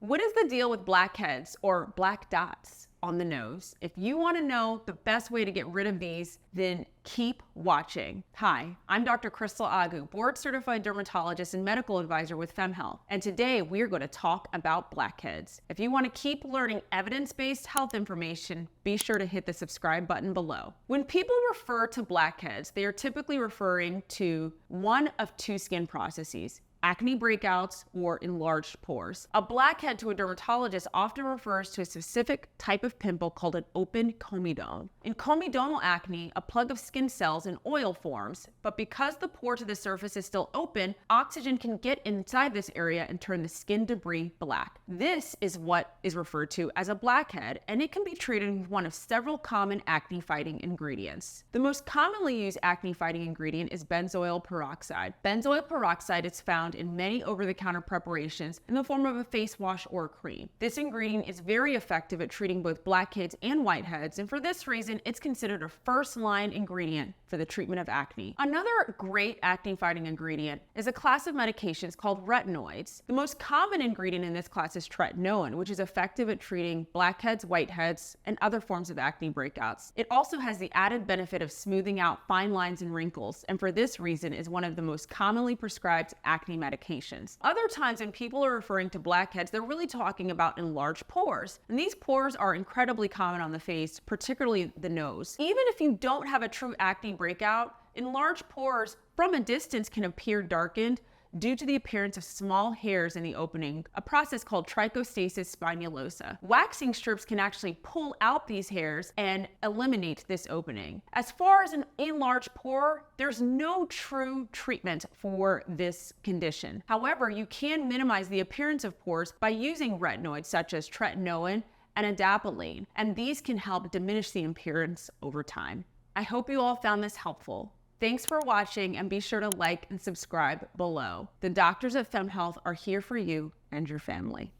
What is the deal with blackheads or black dots on the nose? If you want to know the best way to get rid of these, then keep watching. Hi, I'm Dr. Crystal Agu, board certified dermatologist and medical advisor with FemHealth. And today we're going to talk about blackheads. If you want to keep learning evidence-based health information, be sure to hit the subscribe button below. When people refer to blackheads, they are typically referring to one of two skin processes: acne breakouts or enlarged pores. A blackhead to a dermatologist often refers to a specific type of pimple called an open comedone. In comedonal acne, a plug of skin cells and oil forms, but because the pore to the surface is still open, oxygen can get inside this area and turn the skin debris black. This is what is referred to as a blackhead, and it can be treated with one of several common acne-fighting ingredients. The most commonly used acne-fighting ingredient is benzoyl peroxide. Benzoyl peroxide is found in many over-the-counter preparations in the form of a face wash or cream. This ingredient is very effective at treating both blackheads and whiteheads, and for this reason, it's considered a first-line ingredient for the treatment of acne. Another great acne-fighting ingredient is a class of medications called retinoids. The most common ingredient in this class is tretinoin, which is effective at treating blackheads, whiteheads, and other forms of acne breakouts. It also has the added benefit of smoothing out fine lines and wrinkles, and for this reason is one of the most commonly prescribed acne medications. Other times when people are referring to blackheads, they're really talking about enlarged pores. And these pores are incredibly common on the face, particularly the nose. Even if you don't have a true acne breakout, enlarged pores from a distance can appear darkened due to the appearance of small hairs in the opening, a process called trichostasis spinulosa. Waxing strips can actually pull out these hairs and eliminate this opening. As far as an enlarged pore, there's no true treatment for this condition. However, you can minimize the appearance of pores by using retinoids such as tretinoin and adapalene, and these can help diminish the appearance over time. I hope you all found this helpful. Thanks for watching, and be sure to like and subscribe below. The doctors at FemHealth are here for you and your family.